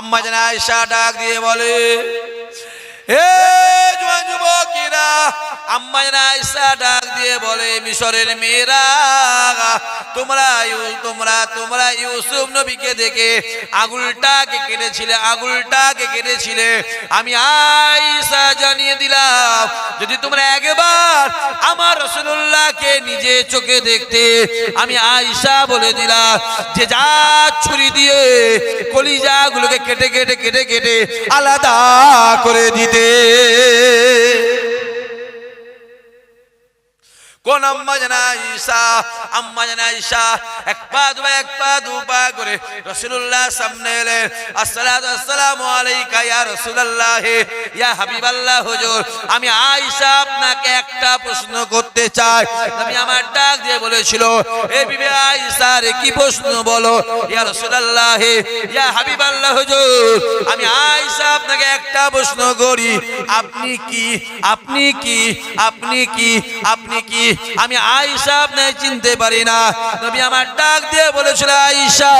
আম্মা জান আয়েশা ডাক দিয়ে বলে, হে জওয়ান যুবকেরা, আম্মা জান আয়েশা ডাক দিয়ে বলে, মিশরের মেয়েরা, তোমরা ইউসুফ নবীকে দেখে আঙুলটাকে কেটেছিলে। আমি আয়েশা জানিয়ে দিলাম, যদি তোমরা একবার আমার রাসূলুল্লাহকে নিজে চোখে দেখতে, আমি আয়েশা বলে দিলাম যে যা ছুরি দিয়ে কলিজাগুলোকে কেটে কেটে আলাদা করে দিতে। কোন আম্মা জান আয়েশা এক পা দুপা করে রাসূলুল্লাহ সামনে এলেন। আসসালাতু আসসালামু আলাইকা ইয়া রাসূলুল্লাহ, ইয়া হাবিবাল্লাহ হুজুর, আমি আয়েশা আপনাকে একটা প্রশ্ন করতে চাই। নবী আমার ডাক দিয়ে বলেছিল, এ বিবি আয়েশা রে, কি প্রশ্ন বলো। ইয়া রাসূলুল্লাহ, ইয়া হাবিবাল্লাহ হুজুর, আমি আয়েশা আপনাকে একটা প্রশ্ন করি, আপনি কি আমি আয়েশা আপনাকে চিনতে পারি না। নবী আমার ডাক দিয়ে বলেছিল, আয়েশা,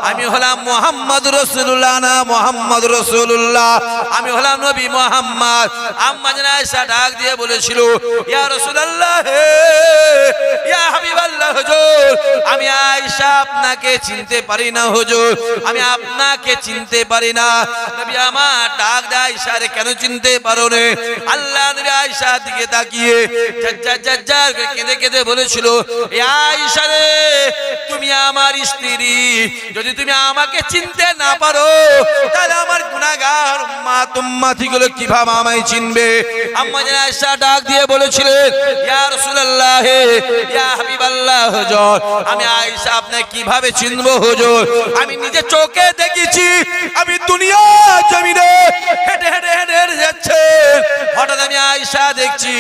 আমি হলাম মুহাম্মদ রাসূলুল্লাহ না মুহাম্মদ রাসূলুল্লাহ, আমি হলাম নবী মুহাম্মদ। আম্মা জান আয়েশা ডাক দিয়ে বলেছিল, ইয়া রাসূলুল্লাহ, ইয়া হাবিবাল্লাহ হুজুর, আমি আয়েশা আপনাকে চিনতে পারি না হুজুর, আমি আপনাকে চিনতে পারি না। নবী আমার ডাক দিয়ে, আয়েশা রে কেন চিনতে পারো না? আল্লাহ নবী আয়েশার দিকে তাকিয়ে কেঁদে বলেছিল, আয়েশা রে, তুমি আমার স্ত্রী, যদি তুমি আমাকে চিনতে না পারো, তাহলে আমার গুনাহগার উম্মত গুলো কিভাবে আমায় চিনবে? আম্মা জান আয়েশা ডাক দিয়ে বলেছিলেন, ইয়া রাসূলুল্লাহ, ইয়া হাবিবাল্লাহ হুজুর, আমি আয়েশা আপনাকে কিভাবে চিনবো হুজুর? আমি নিজে চোখে দেখেছি, আমি দুনিয়া জমিনে হেঁটে যাচ্ছেন, হঠাৎ আমি আয়েশা দেখছি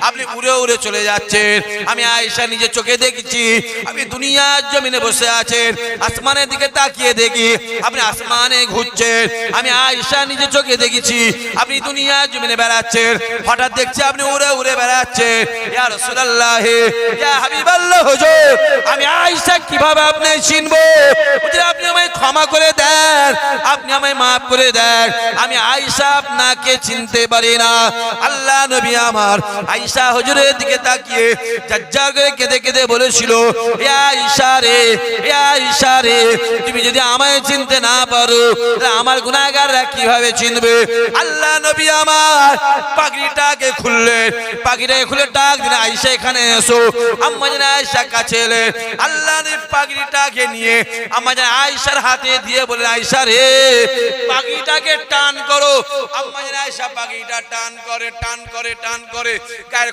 আপনি উড়ে চলে যাচ্ছেন। আমি আয়েশা নিজে চোখে দেখেছি, আপনি দুনিয়ার জমিনে বসে আছেন, আসমানের দিকে তাকিয়ে দেখি আপনি আসমানে ঘুরছেন। আমি আয়েশা নিজে চোখে দেখেছি আপনি দুনিয়ার জমিনে বেড়াচ্ছেন, হঠাৎ দেখছি আপনি উড়ে বেড়াচ্ছেন। ইয়া রাসূলুল্লাহ, ইয়া হাবিবাল্লাহ হুজুর, আমি আয়েশা কিভাবে আপনি চিনবো? আপনি আমায় ক্ষমা করে দেন, আপনি আমায় মাফ করে দেন, আমি আয়েশা আপনাকে চিনতে পারি না। আল্লাহ নবী আমার আয়েশা হুজুরের দিকে তাকিয়ে জাজ্জার করে কেঁদে বলেছিল, ইয়া আয়েশা রে, তুমি যদি আমায় চিনতে না পারো, তাহলে আমার গুনাহগাররা কিভাবে চিনবে? আল্লাহ নবী আমার পাগড়িটাকে খুলে ডাক দিলেন, আয়েশা এখানে এসো। আম্মা জান আয়েশা কাছে এলেন, আল্লাহ নবী পাগড়িটাকে নিয়ে আম্মা জান আয়েশার হাতে দিয়ে বলেন, আয়েশা রে, পাগড়িটাকে টান করো। আম্মা জান আয়েশা পাগড়িটা টান করে গায়ের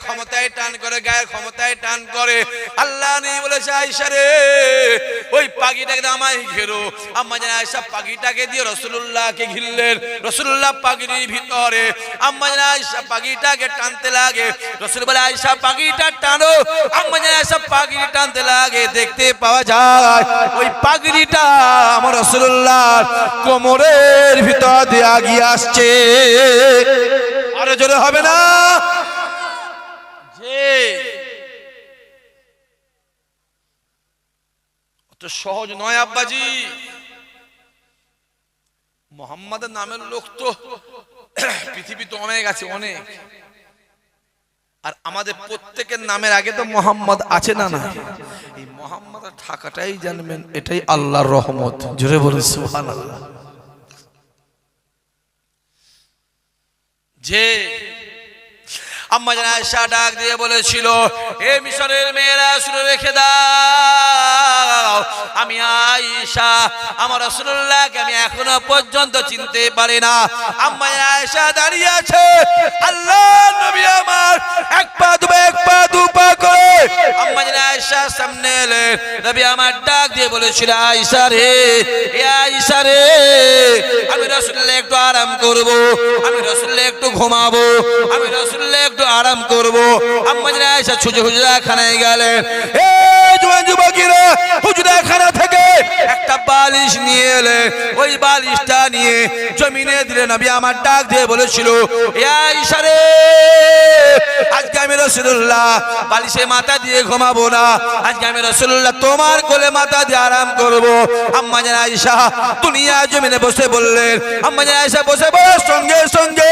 ক্ষমতায় টান করে। আল্লাহ নবী বলেছে, আয়েশা রে, ওই পাগড়িটাকে আমায় ঘেরো। আম্মা জান আয়েশা পাগড়িটাকে দিয়ে রাসূলুল্লাহকে ঘিরলেন। রাসূলুল্লাহ পাগড়ির ভিতরে, আম্মা জান আয়েশা পাগড়িটাকে টানতে লাগে। রাসূল বলে, আয়েশা পাগড়িটা টানো। আম্মা জান আয়েশা পাগড়ি টানতে লাগে, দেখতে পাওয়া যায় ওই পাগড়িটা আমার রাসূলুল্লাহর কোমরের ভিতর দিয়ে আগিয়ে আসছে। আরো জোরে হবে না? অত সহজ নয় আব্বাজি। মুহাম্মাদের নামের লোক তো পৃথিবীতে অনেক আছে, অনেক। আর আমাদের প্রত্যেকের নামের আগে তো মুহাম্মদ আছে না? এই মুহাম্মাদের থাকাটাই জানবেন, এটাই আল্লাহর রহমত। জোরে বলুন সুবহানাল্লাহ। যে আম্মা জান আয়েশা ডাক দিয়ে বলেছিল, এ মিশরের মেয়েরা, শুনে রেখে দাও, আমি আয়েশা আমার রাসূলুল্লাহকে আমি এখনো পর্যন্ত চিনতে পারি না। আম্মা জান আয়েশা দাঁড়িয়ে আছে, আল্লাহ নবী আমার এক পা দুপা করে আম্মা জান আয়েশা সামনে এলেন। নবী আমার ডাক দিয়ে বলেছিল, আয়েশা রে, আয়েশা রে, আমি রাসূলুল্লাহ একটু আরাম করব, আমি রাসূলুল্লাহ একটু ঘুমাবো, আমি রাসূলুল্লাহ একটু আরাম করব। আম্মা জান আয়েশা হুজরাখানায় গেলেন। এই জওয়ান যুবকেরা, হুজরাখানা থেকে একটা বালিশ নিয়ে এলে ওই বালিশটা নিয়ে জমিনে দিলে নবী আমার ডাক দিয়ে বলেছিল ইয়া আয়েশা রে আজকে আমি রাসূলুল্লাহ বালিশে মাথা দিয়ে ঘুমাবো না, আজকে আমি রাসূলুল্লাহ তোমার কোলে মাথা দিয়ে আরাম করব। আম্মা জান আয়েশা দুনিয়া জমিনে বসে বললেন, আম্মা জান আয়েশা বসে বলার সঙ্গে সঙ্গে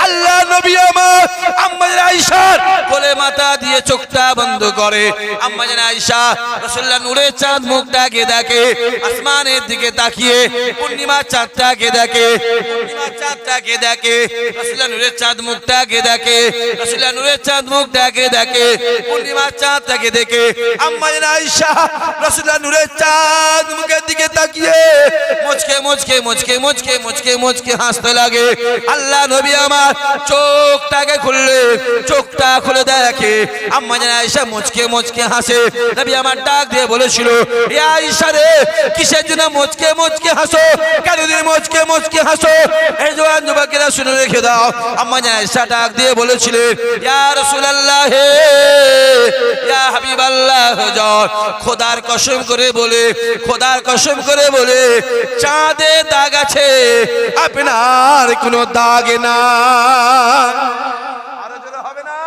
আল্লাহ নবী আমার আম্মা জান আয়েশার কোলে মাথা দিয়ে চোখটা বন্ধ করে। আম্মা জান আয়েশা রাসূলুল্লাহ নূরের চাঁদ মুখটাকে দেখে, আসমানের দিকে তাকিয়ে পূর্ণিমার চাঁদটাকে দেখে, পূর্ণিমার চাঁদটাকে দেখে, রাসূলুল্লাহ নূরের চাঁদ মুখটাকে দেখে, রাসূলুল্লাহ নূরের চাঁদ মুখটাকে দেখে, পূর্ণিমার চাঁদটাকে দেখে আম্মা জান আয়েশা রাসূলুল্লাহ নূরের চাঁদ মুখের দিকে তাকিয়ে মুচকে মুচকে মুচকে মুচকে মুচকে মুচকে হাসতে লাগে। আল্লাহ নবী আমার চোখটাকে খুললে, চোখটা খুলে দেখে আম্মা জান আয়েশা মুচকে মুচকে হাসে। নবী আমার ডাক দিয়ে বলেছিল ইয়া আয়েশা রে কিসের জন্য মুচকে মুচকে হাসো, কেন তুমি মুচকে মুচকে হাসো? এই জওয়ান যুবকেরা শুনে রেখে দাও। আম্মা জান আয়েশা ডাক দিয়ে বলেছিলেন ইয়া রাসূলুল্লাহ হে ইয়া হাবিবাল্লাহ হুজুর, খোদার কসম করে বলে, খোদার কসম করে বলে চাঁদে দাগ আছে আপনার কোনো দাগ না। আরো জোরে হবে না?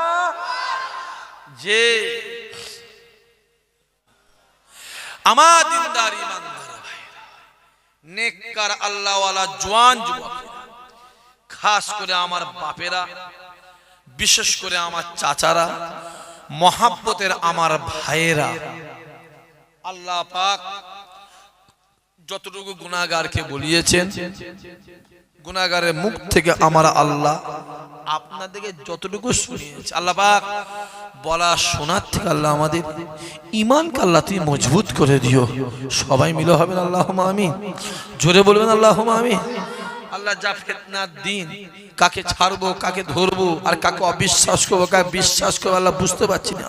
যে আমার দিনদার ইমানদার ভাইরা, নেককার আল্লাহওয়ালা জওয়ান যুবক, খাস করে আমার বাপেরা, বিশেষ করে আমার চাচারা, মহাব্বতের আমার ভাইয়েরা, আল্লাহ পাক যতটুকু গুনাহগারকে বলিয়েছেন, গুনাহগারের মুখ থেকে আমার আল্লাহ আপনাদেরকে যতটুকু শুনিয়েছে, আল্লাহ পাক বলা শোনার থেকে আল্লাহ আমাদের ঈমানকে আল্লাহ তুমি মজবুত করে দিও। সবাই মিলে হবেন আল্লাহুম্মা আমিন, জোরে বলবেন আল্লাহুম্মা আমিন। আল্লাহ যা ফিতনার দিন, কাকে ছাড়বো কাকে ধরবো আর কাকে অবিশ্বাস করবো কাকে বিশ্বাস করবো আল্লাহ বুঝতে পারছি না।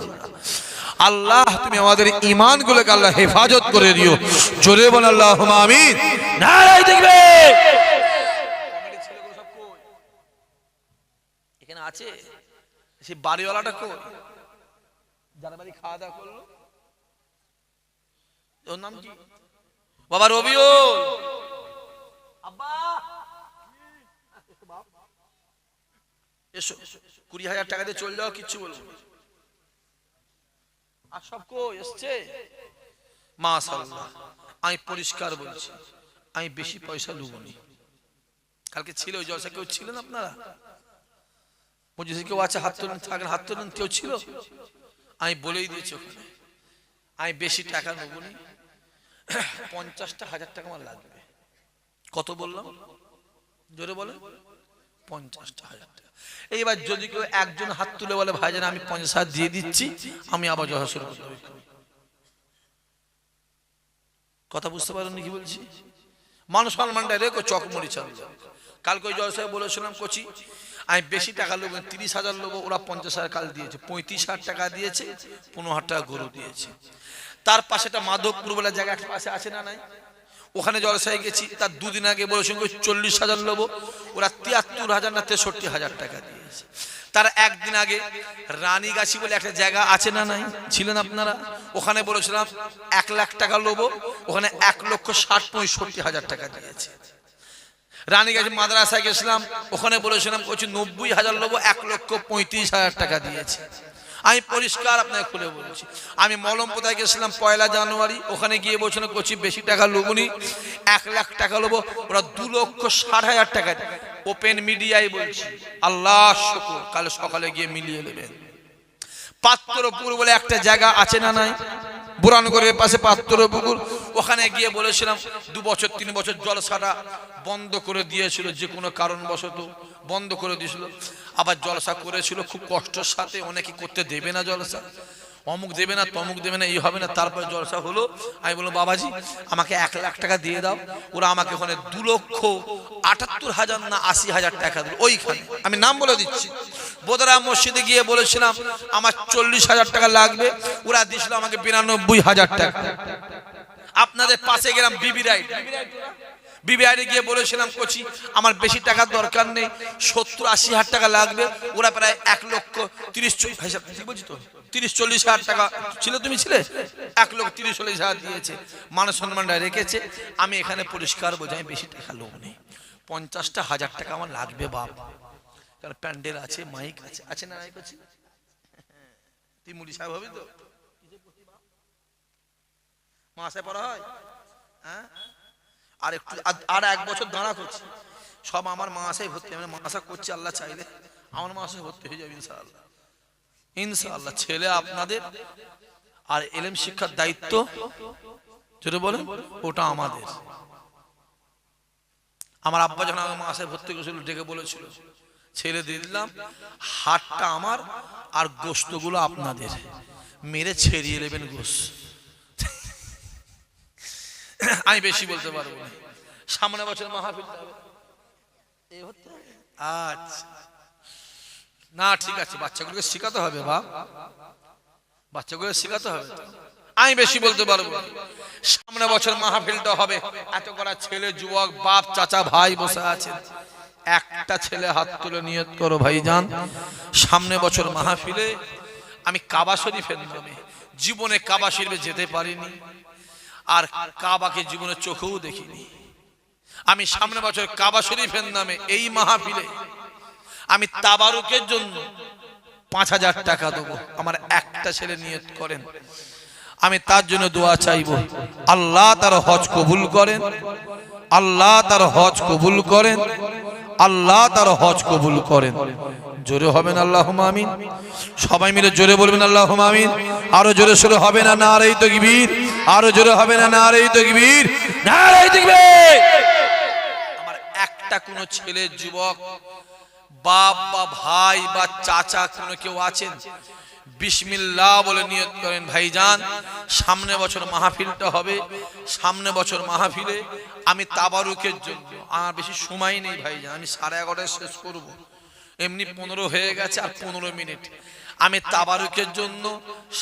আল্লাহ তুমি আমাদের ঈমান গুলোকে আল্লাহ হেফাজত করে দিও, জোরে বল আল্লাহুম্মা আমিন। নারায়ে তাকবীর। এখানে আছে সেই বাড়িওয়ালাটা কই, যার বাড়ি খাওয়া দাওয়া করলো, ওর নাম কি? বাবা রবিউল। আব্বা এসো, 20,000 টাকা দিয়ে চলে যাও, কিচ্ছু বলবো না। আর সব কই এসছে? মাশাআল্লাহ, আমি পরিষ্কার বলছি, আমি বেশি পয়সা লুবনি। কালকে ছিল ওই জলসা, কেউ ছিলেন আপনারা? বুঝেছি কেউ আছে? হাত তুলুন, থাকেন হাত তুলুন। কেউ ছিল? আমি বলেই দিয়েছি ওখানে আমি বেশি টাকা নেবনি, 50,000 টাকা আমার লাগবে। কত বললাম? জোরে বলে 50,000 টাকা। এইবার যদি কেউ একজন হাত তুলে বলে ভাইজান আমি 50,000 দিয়ে দিচ্ছি, আমি আবার জহা শুরু করতে হবে। কথা বুঝতে পারেননি কি বলছি? মানুষ সম্মানটা রেখো, চকমড়ি চাল। কালকে ওই জয় সাহেব বলেছিলাম কোচি আমি বেশি টাকা লোক 30,000 লোক, ওরা 50,000 কাল দিয়েছে, 35,000 টাকা দিয়েছে, 15,000 টাকা গরু দিয়েছে। তার পাশেটা মাধবপুর বলে জায়গা একটা পাশে আছে না নাই, ওখানে জলসায় গেছি, তার দুদিন আগে বলেছেন 40,000 লোক, ওরা 73,000 না 63,000 টাকা দিয়েছে। তার একদিন আগে রানীগাছি বলে একটা জায়গা আছে না নাই, ছিলেন আপনারা? ওখানে বলেছিলাম 1 লাখ টাকা লোক, ওখানে 1,60,65,000 টাকা দিয়েছে। রানীগাছি মাদ্রাসায় গেছিলাম, ওখানে বলেছিলাম 90,000 লোক, 1,35,000 টাকা দিয়েছে। আমি পরিষ্কার আপনাকে খুলে বলছি, আমি মলমপোতায় গেছিলাম 1 জানুয়ারি, ওখানে গিয়ে বলছিলাম কোচি বেশি টাকা লোবনি, 1 লাখ টাকা লোবো, ওরা 2,60,000 টাকা। ওপেন মিডিয়ায় বলছি, আল্লাহ শুকর, কাল সকালে গিয়ে মিলিয়ে নেবেন। পাত্রপুর বলে একটা জায়গা আছে না নাই, বুরানগরের পাশে পাত্রপুকুর, ওখানে গিয়ে বলেছিলাম 2 বছর 3 বছর জলসাটা বন্ধ করে দিয়েছিল, যে কোনো কারণবশত বন্ধ করে দিয়েছিল। আবার জলসা করেছিল খুব কষ্টের সাথে, অনেকে করতে দেবে না জলসা, অমুক দেবে না তমুক দেবে না, এই হবে না। তারপরে জলসা হলো, আমি বললাম বাবাজি আমাকে 1 লাখ টাকা দিয়ে দাও। ওরা আমাকে ওখানে 2,78,000 না 80,000 টাকা দিল। ওইখানে আমি নাম বলে দিচ্ছি, বোদরা মসজিদে গিয়ে বলেছিলাম আমার 40,000 টাকা লাগবে, ওরা দিয়েছিল আমাকে 92,000 টাকা। আপনাদের পাশে গেলাম বিবি রাইড, বিবিআরে গিয়ে বলেছিলাম কোচি আমার বেশি টাকার দরকার নেই, 70-80 হাজার টাকা লাগবে। ওরা প্রায় 1,30-40 হাজার টাকা ছিল, তুমি ছিলে, 1,30-40 হাজার দিয়েছে, মান সম্মানটা রেখেছে। আমি এখানে পরিষ্কার বোঝাই বেশি টাকা লোক নেই, 50,000 টাকা আমার লাগবে বাপ, কারণ প্যান্ডেল আছে, মাইক আছে, আছে না নাই করছি তুই মুড়ি সাহেব হবি তো, মাসে পড়া হয়, হ্যাঁ আর একটু আর 1 বছর দাঁড়া করছি, সব আমার মাসায় ভর্তি, আমি মাসা করছি, আল্লাহ চাইলে আমার মাসায় ভর্তি হয়ে যাবে ইনশাআল্লাহ। ইনশাআল্লাহ ছেলে আপনাদের, আর ইলম শিক্ষার দায়িত্ব যেটা বলেন ওটা আমাদের। আমার আব্বা যখন আমার মাসায় ভর্তি করেছিল ডেকে বলেছিল ছেলে দিয়ে দিলাম, হাটটা আমার আর গোস্তগুলো আপনাদের, মেরে ছেড়িয়ে নেবেন গোস। আমি বেশি বলতে পারবো না, সামনে বছর মাহফিল আচ্ছা না ঠিক আছে, বাচ্চাগুলোকে শেখাতে হবে বাপ, বাচ্চাগুলোকে শেখাতে হবে, আমি বেশি বলতে পারবো না। সামনে বছর মাহফিলটা হবে, এত করা ছেলে যুবক বাপ চাচা ভাই বসে আছে, একটা ছেলে হাত তুলে নিয়ত করো ভাইজান, সামনে বছর মাহফিলে আমি কাবা শরীফের নামে, জীবনে কাবা শরীফে যেতে পারিনি, আর কাবাকে জীবনে চোখেও দেখিনি, আমি সামনে বছর কাবা শরীফের নামে এই মাহফিলে আমি তাবারুকের জন্য 5,000 টাকা দেবো। আমার একটা ছেলে নিয়ত করেন, আমি তার জন্য দোয়া চাইবো, আল্লাহ তার হজ কবুল করেন, আল্লাহ তার হজ কবুল করেন, আল্লাহ তার হজ কবুল করেন। জোরে হবেন আল্লাহুম্মা আমিন, সবাই মিলে জোরে বলবেন আল্লাহুম্মা আমিন। আরো জোরে সোরে হবে না নারে তাকবীর, আরো জোরে হবে না নারে তাকবীর, নারে তাকবীর। আমার একটা কোন ছেলে যুবক বাপ বা ভাই বা চাচা কোন কেউ আছেন, বিসমিল্লাহ বলে নিয়ত করেন ভাইজান, সামনে বছর মাহফিলটা হবে, সামনে বছর মাহফিলে আমি তাবারুকের জন্য, আর বেশি সময় নেই ভাইজান, আমি 11:30 শেষ করব, এমনি 15 হয়ে গেছে, আর 15 মিনিট, আমি তাবারুকের জন্য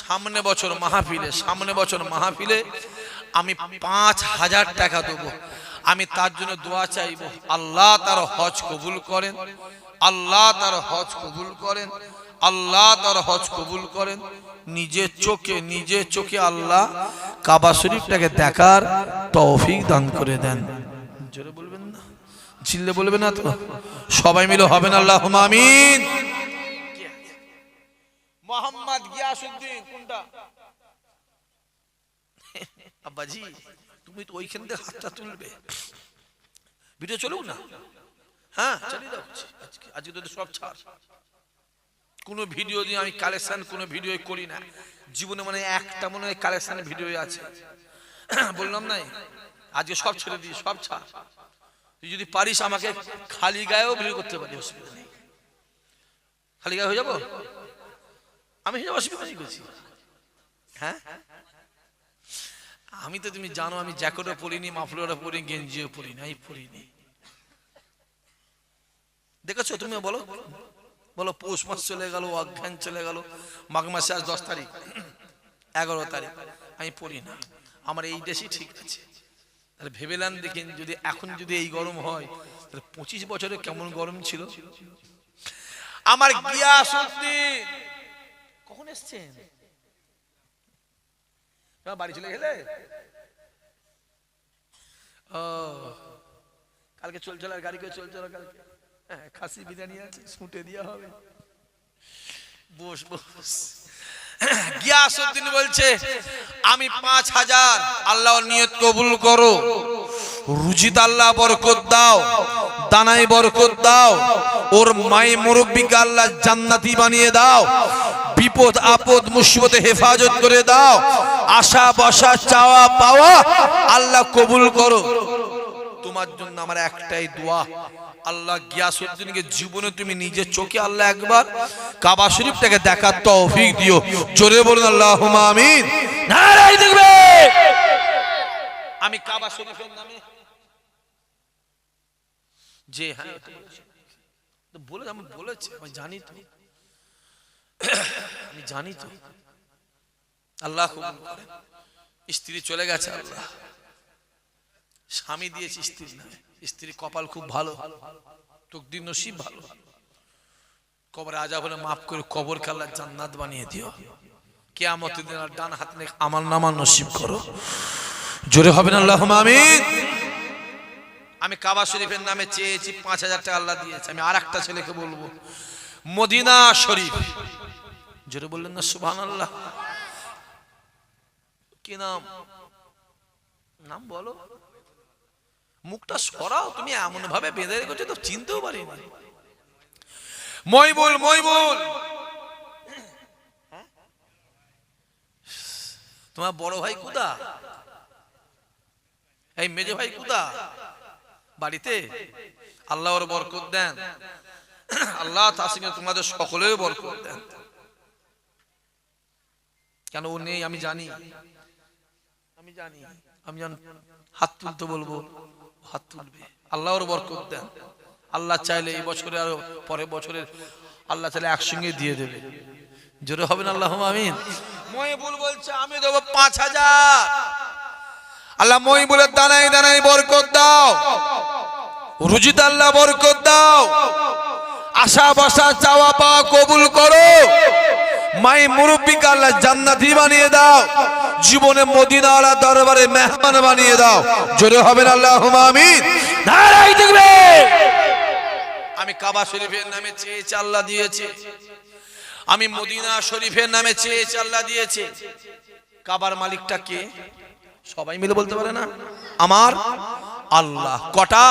সামনে বছর মাহফিলে, সামনে বছর মাহফিলে আমি 5,000 টাকা দেবো। আমি তার জন্য দোয়া চাইবো, আল্লাহ তার হজ কবুল করেন, আল্লাহ তার হজ কবুল করেন, আল্লাহ তার হজ কবুল করেন। নিজে চোখে আল্লাহ কাবা শরীফটাকে দেখার তৌফিক দান করে দেন। জোরে বলবেন না, চিল্লে বলবেন না তো, সবাই মিলে হবেন আল্লাহুম্মা আমিন। মোহাম্মদ গিয়াসউদ্দিন কোনটা? আব্বাজি তুমি তো ওইখান থেকে হাতটা তুলবে, ভিডিও চলুক না, হ্যাঁ চালিয়ে দাও, আজকে তো সব ছাড়, কোন ভিডিও দিয়ে আমি কালেকশন কোন ভিডিও করি না জীবনে, মানে একটা মনে হয় কালেকশন ভিডিও আছে, বললাম নাই আজকে সব ছেড়ে দিই, সব ছাড়। তুই যদি পারিস আমাকে খালি গায়েও ভিডিও করতে পারি, অসুবিধা নেই, খালি গায়ে হয়ে যাবো আমি, অসুবিধা নেই করছি, হ্যাঁ আমি তো তুমি জানো আমি জ্যাকেটও পরিনি, মাফলারও পরি, গেঞ্জিও পরিনি, আমি পরিনি, দেখেছো তুমি, বলো বলো, পৌষ মাস চলে গেল, অজ্ঞান চলে গেল, মাঘ মাসে আজ 10 তারিখ, 11 তারিখ, আমি পড়ি না, আমার এই দেশই ঠিক আছে। তাহলে ভেবেলাম দেখেন, যদি এখন যদি এই গরম হয়, তাহলে 25 বছরে কেমন গরম ছিল। আমার গিয়াসউদ্দিন কখন এসছেন? বাড়ি চলে গেলে? ও কালকে চলছিল, আর গাড়ি করে চলছিল, কালকে খাসি বিরিয়ানি আছে, শুটে দেওয়া হবে, বস বস। গিয়াসউদ্দিন বলছে আমি 5,000, আল্লাহ নিয়ত কবুল করো, রুজিতে আল্লাহ বরকত দাও, দানায় বরকত দাও, ওর মাই মুরব্বিকে আল্লাহ জান্নাতি বানিয়ে দাও, বিপদ আপদ মুসিবতে হেফাজত করে দাও, আশা বসা চাওয়া পাওয়া আল্লাহ কবুল করো। তোমার জন্য আমার একটাই দোয়া, আল্লাহ গিয়াসউদ্দিনকে জীবনে তুমি নিজের চোখে আল্লাহ একবার কাবা শরীফটাকে দেখার তৌফিক দিও। জোরে বলুন আল্লাহুম্মা আমিন। নারায়ে তাকবীর। আমি কাবা শরীফের নামে যে হ্যাঁ বলে, আমি বলেছি, আমি জানি তো, আমি জানি তো, আল্লাহ কবুল করেন। স্ত্রী চলে গেছে, আল্লাহ স্বামী দিয়েছি স্ত্রীর নামে, স্ত্রী কপাল খুব ভালো, তকদির নসিব ভালো, কবরে আজাব হলে মাফ করে কবর আল্লাহ জান্নাত বানিয়ে দিও, কিয়ামতের দিন ডান হাত নিয়ে আমল নামা নসিব করো, জোরে হবে না আল্লাহুম্মা আমিন। আমি কাবা শরীফের নামে চেয়েছি 5000 টাকা আল্লাহ দিয়েছে। আমি আর একটা ছেলেকে বলবো মদিনা শরীফ, জোরে বললেন না সুবহানাল্লাহ। কি নাম? নাম বলো, মুখটা সরাও, তুমি এমন ভাবে বেঁধে রেখেছো তো চিনতেও পারিনি। মইবুল, মইবুল তোমার বড় ভাই কুদা, এই মেজো ভাই কুদা বাড়িতে? আল্লাহ ওর বরকত দেন, আল্লাহ তার সঙ্গে তোমাদের সকলের বরকত দেন। কেন ও নেই আমি জানি, আমি জানি, আমি জানি হাত তুলতে বলবো হাত তুলবে, আল্লাহ ওর বরকত দেন। আল্লাহ চাইলে এই বছরে আর পরের বছরে আল্লাহ চাইলে একসঙ্গে দিয়ে দেবে, জোরে হবে না আল্লাহুম্মা আমিন। মইবুল বলছে আমি দেবো 5000। আল্লাহ মইবুলের দানায় দানায় বরকত দাও, রুজিতে আল্লাহ বরকত দাও, আশা বসা চাওয়া পাওয়া কবুল করো, মাই মুরব্বিকে আল্লাহ জান্নাতি বানিয়ে দাও, জীবনে মদিনাওয়ালা দরবারে মেহমান বানিয়ে দাও, জোরে হবে না আল্লাহুম্মা আমিন। নারায়ে তাকবীর। আমি কাবা শরীফের নামে চেয়েছি আল্লাহ দিয়েছে, আমি মদিনা শরীফের নামে চেয়েছি আল্লাহ দিয়েছে। কাবার মালিকটা কে? সবাই মিলে বলতে পারে না? আমার আল্লাহ। কটা?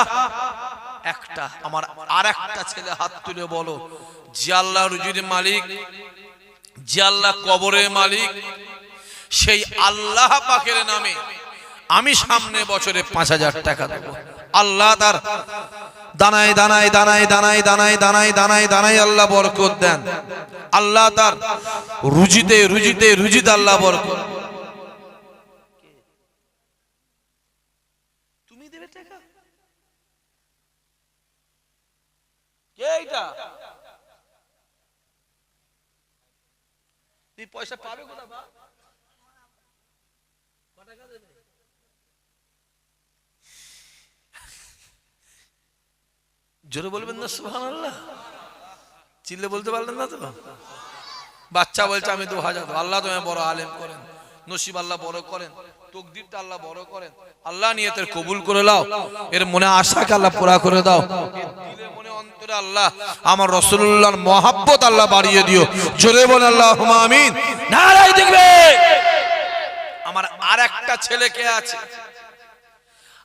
একটা। আমার আর একটা ছেলে হাত তুলে বলো, যে আল্লাহ রুজির মালিক, যে আল্লাহ কবরের মালিক, সেই আল্লাহ পাকের নামে আমি সামনে বছরে 5000 টাকা দেব। আল্লাহ তার দানায় দানায় দানায় দানায় দানায় দানায় দানায় দানায় আল্লাহ বরকত দেন, আল্লাহ তার রুজিতে রুজিতে রুজিতে আল্লাহ বরকত। তুমি দেবে টাকা? কে এটা? তুই পয়সা পাবে কোথা? জোরে বলবেন না সুবহানাল্লাহ? চিল্লে বলতে পারলেন না তো? বাচ্চা বলছে আমি 2000। আল্লাহ তুমি বড় আলেম করেন, নসিব আল্লাহ বড় করেন, তকদিরটা আল্লাহ বড় করেন, আল্লাহ নিয়তের কবুল করে দাও, এর মনে আশাকে আল্লাহ পুরা করে দাও, দিলে মনে অন্তরে আল্লাহ আমার রাসূলুল্লাহর মহব্বত আল্লাহ বাড়িয়ে দিও, জোরে বলেন আল্লাহুম্মা আমিন। নারায়ে তাকবীর। আমার আর একটা ছেলে কে আছে?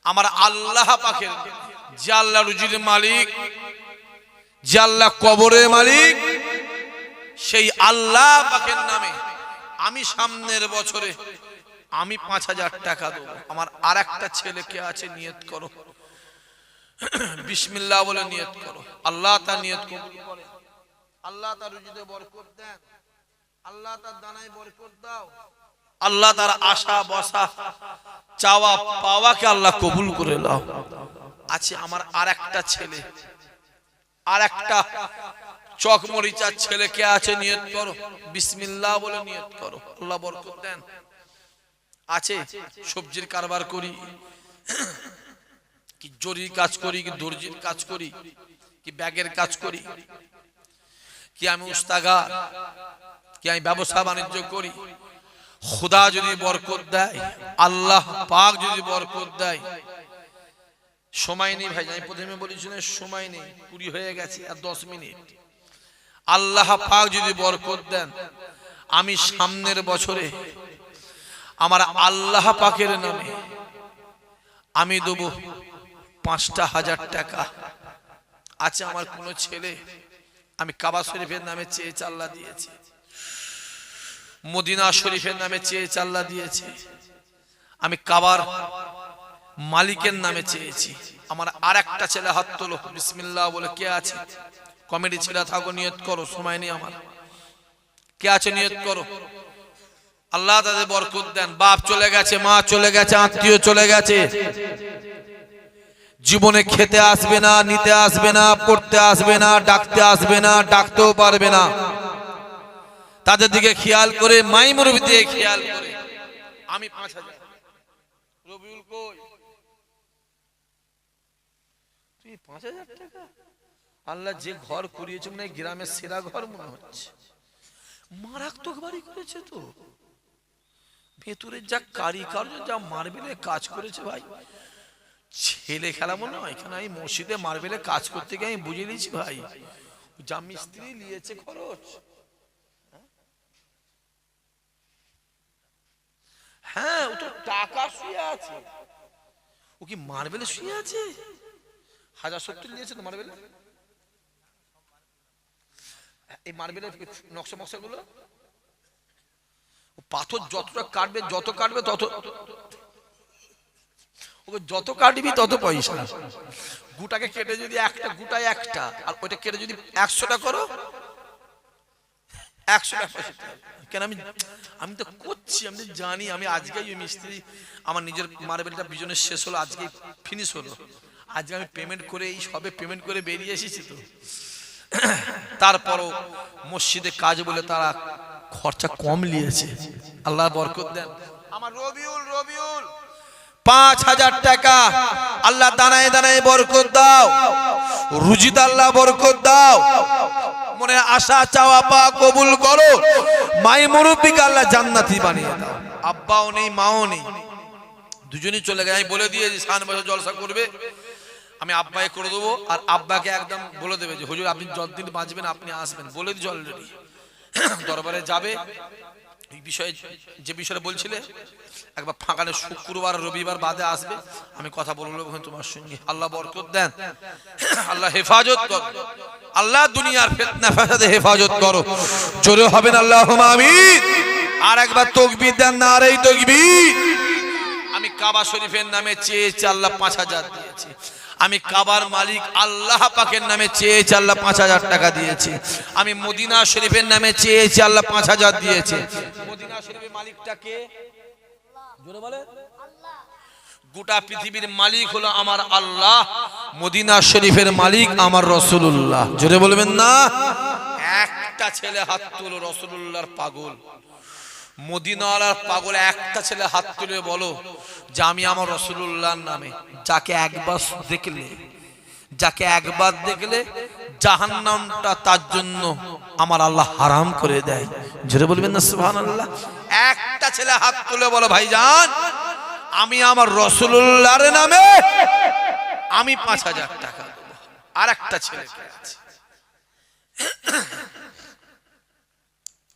আমার আল্লাহ পাকের, যে আল্লাহ রুজির মালিক, যে আল্লাহ কবরের মালিক, সেই আল্লাহ পাকের নামে আমি সামনের বছরে আমি 5000 টাকা দেবো। আমার আর একটা ছেলে কে আছে? নিয়ত করো, বিসমিল্লাহ বলে নিয়ত করো, আল্লাহ তার নিয়ত কবুল করেন, আল্লাহ তার রুজিতে বরকত দেন, আল্লাহ তার দানায় বরকত দাও, আল্লাহ তার আশা বসা চাওয়া পাওয়াকে আল্লাহ কবুল করে দাও। আছে আমার আর একটা ছেলে, আর একটা চকমরিচার ছেলে কে আছে? নিয়ত করো, বিসমিল্লাহ বলে নিয়ত করো, আল্লাহ বরকত দেন। আছে সবজির কারবার করি, কি জরির কাজ করি, কি দর্জির কাজ করি, কি ব্যাগের কাজ করি, কি আমি উস্তাগার, কি আমি ব্যবসা বাণিজ্য করি, খোদা যদি বরকত দেয়, আল্লাহ পাক যদি বরকত দেয়, সময় নেই ভাই, আমি প্রথমে বলেছিলাম সময় নেই, 20 হয়ে গেছে আর 10 মিনিট। আল্লাহ পাক যদি বরকত দেন, আমি সামনের বছরে আমার আল্লাহ পাকের নামে আমি দেব 5000 টাকা। আছে আমার কোন ছেলে, আমি কাবা শরীফের নামে চেয়েছি আল্লাহ দিয়েছে, মদিনা শরীফের নামে চেয়েছি আল্লাহ দিয়েছে, আমি কাবার মালিকের নামে চেয়েছি। আমার আর একটা ছেলে হাত তোলো, বিসমিল্লাহ বলে। কে আছে? কমেডি ছেলে থাকো, নিয়ত করো, সময় নেই আমার। কে আছে? নিয়ত করো, আল্লাহ তাদের বরকত দেন। বাপ চলে গেছে, মা চলে গেছে, আত্মীয় চলে গেছে, জীবনে খেতে আসবে না, নিতে আসবে না, পড়তে আসবে না, ডাকতে আসবে না, ডাকতেও পারবে না, তাদের দিকে খেয়াল করে, মাই মুরব্বি দিয়ে খেয়াল করে আমি 5000। রবিউল কই? 5,000 টাকা? আল্লাহ যে ঘর করিয়েছে মনে হয় গ্রামের সেরা ঘর মনে হচ্ছে। মারাত্মক বাড়ি করেছে তো, ভেতরে যা কারিগর যা মার্বেলে কাজ করেছে ভাই, ছেলে খেলা মনে হয়। এখানে আমি মসজিদে মার্বেলে কাজ করতে গিয়ে আমি বুঝে নিয়েছি ভাই, যা মিস্ত্রি নিয়েছে খরচ। হ্যাঁ, ও তো টাকা শুয়ে আছে। ও কি মার্বেলে শুয়ে আছে? 1,70 নিয়েছে তো মার্বেলে। এই মার্বেলের নকশা মকশা গুলো, পাথর যতটা কাটবে, যত কাটবে তত, ওকে যত কাটবি তত পয়সা। গুটাকে কেটে যদি একটা, গুটায় একটা, আর ওইটা কেটে যদি 100টা করো, 100টা পয়সা। কেন আমি তো করছি, আমি তো জানি। আমি আজকেই ওই মিস্ত্রি, আমার নিজের মার্বেলটা বিজনেস শেষ হলো, আজকে ফিনিশ হলো। আজকে আমি পেমেন্ট করে, এই সবে পেমেন্ট করে বেরিয়ে এসেছি তো। তারপরও মসজিদে কাজ বলে তারা খরচা কম নিয়েছে, আল্লাহ বরকত দেন। আমার রবিউল 5,000 টাকা, আল্লাহ দানায় দানায় বরকত দাও, রুজিতে আল্লাহ বরকত দাও, মনে আশা চাওয়া পা কবুল করো। মাই মুরব্বিকে আল্লাহ জান্নাতি বানিয়ে দাও। আব্বাও নেই, মাও নেই, দুজনেই চলে গেছে। আমি বলে দিয়েছি 7 বছর জলসা করবে, আমি আব্বাকে করে দেবো। আর আব্বাকে একদম বলে দেবে যে হুজুর আপনি যতদিন বাঁচবেন আপনি আসবেন, বলে দিচ্ছি অলরেডি। দরবারে যাবে, এই বিষয়ে যে বিষয়টা বলছিলে, একবার ফাঁকানে শুক্রবার রবিবার বাদে আসবে, আমি কথা বলবো তোমার সঙ্গে। আল্লাহ বরকত দেন, আল্লাহ হেফাজত করো, আল্লাহ দুনিয়ার ফিতনা ফাসাদে হেফাজত করো। জোরে হবেন আল্লাহুম্মা আমিন। আর একবার তাকবীর দেন, নারে তাকবীর। আমি কাবা শরীফের নামে চেয়েছি, আল্লাহ 5,000 দিয়েছে। আমি কাবার মালিক আল্লাহ পাকের নামে চেয়েছি, আল্লাহ 5,000 টাকা দিয়েছে। আমি মদিনা শরীফের নামে চেয়েছি, আল্লাহ 5,000 দিয়েছে। মদিনা শরীফের মালিকটাকে জোরে বলে, গোটা পৃথিবীর মালিক হলো আমার আল্লাহ, মদিনা শরীফের মালিক আমার রাসূলুল্লাহ। জোরে বলবেন না? একটা ছেলে হাত তুলো, রাসূলুল্লাহর পাগল, মদিনাওয়ালার পাগল। একটা ছেলে হাত তুলে বলো যে আমি আমার রাসূলুল্লাহর নামে, যাকে একবার দেখলে জাহান্নামটা তার জন্য আমার আল্লাহ হারাম করে দেয়। জোরে বলবেন না সুবহানাল্লাহ? একটা ছেলে হাত তুলে বলো ভাইজান আমি আমার রাসূলুল্লাহর নামে আমি 5,000 টাকা দেব। আর একটা ছেলে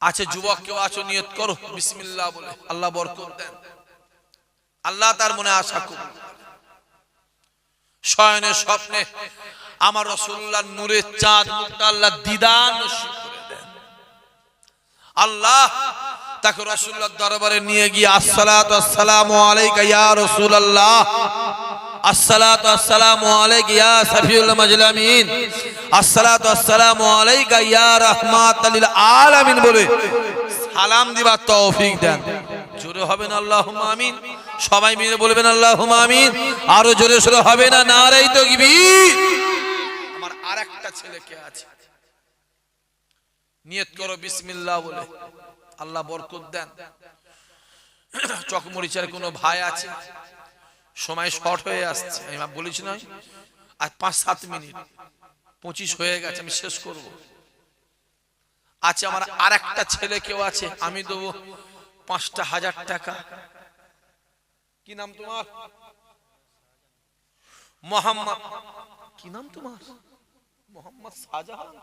আছে, যুবক কেউ আছো, নিয়ত করো বিসমিল্লাহ বলে, আল্লাহ বরকত দেন, আল্লাহ তার মনে আশা কবুল। শয়নে স্বপ্নে আমার রাসূলুল্লাহর নূরের চাঁদ মুখটা আল্লাহ দিদার নসিব করে দেন। আল্লাহ তাকে রাসূলুল্লাহর দরবারে নিয়ে গিয়ে আসসালাতু আসসালামু আলাইকা ইয়া রাসূলুল্লাহ, আসসালাতু আসসালামু আলাইকা ইয়া সাফিউল মাজলামিন, আসসালাতু আসসালামু আলাইকা ইয়া রাহমাতাল লিল আলামিন বলে সালাম দিবার তৌফিক দেন। জোরে হবে না আল্লাহুম্মা আমিন? সবাই মিলে বলবেন আল্লাহুম্মা আমিন। আরো জোরে জোরে হবে না নারে তাকবীর? আমার আরেকটা ছেলে কে আছে, নিয়ত করো বিসমিল্লাহ বলে, আল্লাহ বরকত দেন। চকমরিচার কোনো ভাই আছে, সময় শর্ট হয়ে আসছে, আমি বলেছি না আর 5-7 মিনিট, 25 হয়ে গেছে, আমি শেষ করব। আচ্ছা আমার আরেকটা ছেলে কেউ আছে, আমি দেবো 5,000 টাকা। কি নাম তোমার? মোহাম্মদ। কি নাম তোমার? মোহাম্মদ শাহজাহান।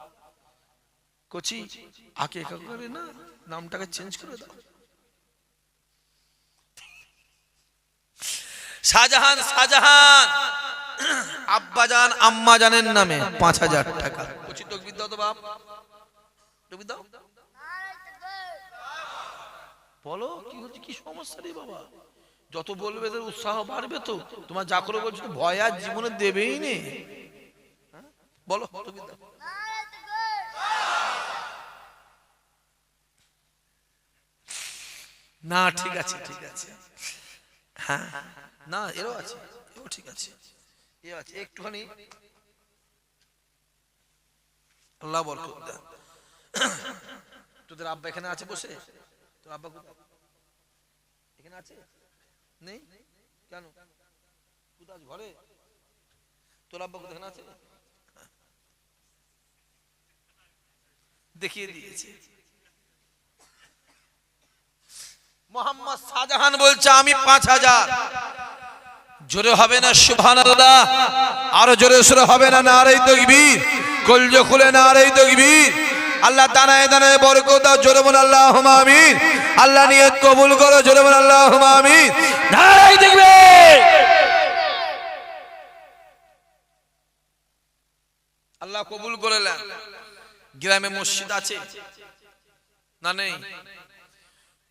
কোচি আকে করে না, নামটাকে চেঞ্জ করে দাও। শাহজাহান, শাহজাহান আব্বাজান আম্মাজানের নামে 5,000 টাকা। কোচি তাকবীর দাও তো বাপ, তাকবীর দাও। বলো কি হচ্ছে, কি সমস্যা রে বাবা? যত বলবে তো উৎসাহ বাড়বে তো। তোমার যা করে বলছো তো ভয় আর জীবনে দেবেই নে। বলো তাকবীর দাও। না ঠিক আছে, ঠিক আছে, হ্যাঁ না এরও আছে, এও ঠিক আছে, এও আছে একটুখানি, আল্লাহ বরকত দেন। তোদের আব্বা এখানে আছে বসে? তোর আব্বা এখানে আছে? নেই কেন? কোথায় ঘরে? তোর আব্বা কোথায় আছে দেখিয়ে দিয়েছে। মোহাম্মদ শাহজাহান বলছে আমি 5000। জোরে হবে না সুবহানাল্লাহ? আরো জোরে সুরে হবে না নারে তাকবীর? কলজো খুলে নারে তাকবীর। আল্লাহ দানায় দানায় বরকত দাও, জোরে বল আল্লাহুম্মা আমিন। আল্লাহ নিয়ত কবুল করো, জোরে বল আল্লাহুম্মা আমিন। নারে তাকবীর। আল্লাহ কবুল করলেন। গ্রামে মসজিদ আছে না নেই?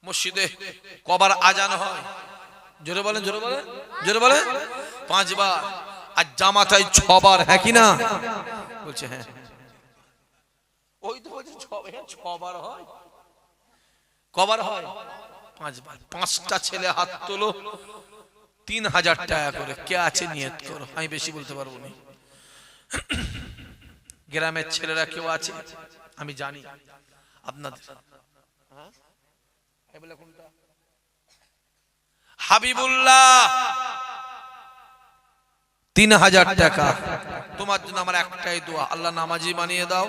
মসজিদে কবার আজান হয়? জোরে বলেন, জোরে বলেন, জোরে বলেন। 5 বার। আর জামাতায় 6 বার, হ্যাঁ কি না? বলছে হ্যাঁ। ওই তো বলছে 6 বার হয়। কবার হয়? 5 বার। 5টা ছেলে হাত তোলো, 3000 টাকা করে। কে আছে নিয়ত করো। আমি বেশি বলতে পারবো না। গ্রামের ছেলেরা কেউ আছে? আমি জানি আপনাদের। হাবিবুল্লাহ 3000 টাকা। তোমার জন্য আমার একটাই দোয়া, আল্লাহ নামাজি বানিয়ে দাও,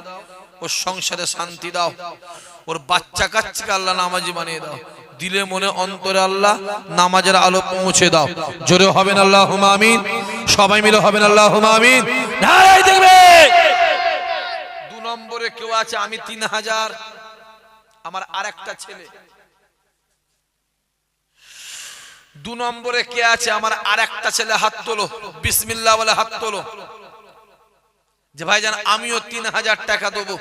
ওর সংসারে শান্তি দাও, ওর বাচ্চা কাচ্চাকে আল্লাহ নামাজি বানিয়ে দাও, দিলে মনে অন্তরে আল্লাহ নামাজের আলো পৌঁছে দাও। জোরে হবেন আল্লাহুম্মা আমিন। সবাই মিলে হবেন আল্লাহুম্মা আমিন। নারায়ে তাকবীর। 2 নম্বরে কেউ আছে? আমি 3000। আমার আরেকটা ছেলে। 2 নম্বরে কে আছে? আমার আরেকটা ছেলে। হাত তোলো, বিসমিল্লাহ বলে হাত তোলো। যে ভাইজান আমিও 3000 টাকা দেবো।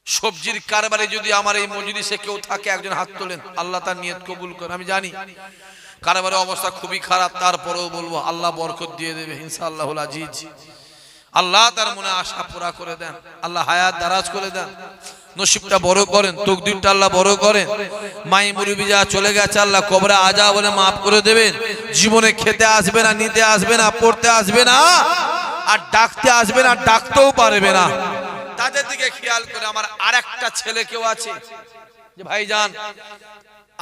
সবজির কারবারে যদি আমার এই মজলিসে কেউ থাকে, একজন হাত তোলেন, আল্লাহ তার নিয়ত কবুল করে। আমি জানি কারবারের অবস্থা খুবই খারাপ, তারপরেও বলবো আল্লাহ বরকত দিয়ে দেবে ইনশাআল্লাহুল আজিজ। আল্লাহ তার মনে আশা পুরা করে দেন, আল্লাহ হায়াত দারাজ করে দেন, নসিবটা বড় করেন, তকদিরটা আল্লাহ বড় করেন। মাই মুরব্বি যা চলে গেছে আল্লাহ কবরে আজা বলে মাফ করে দেবেন। জীবনে খেতে আসবে না, নিতে আসবে না, পড়তে আসবে না, আর ডাকতে আসবে না, ডাকতেও পারবে না। তাদের দিকে খেয়াল করে। আমার আরেকটা ছেলে কেউ আছে? যে ভাইজান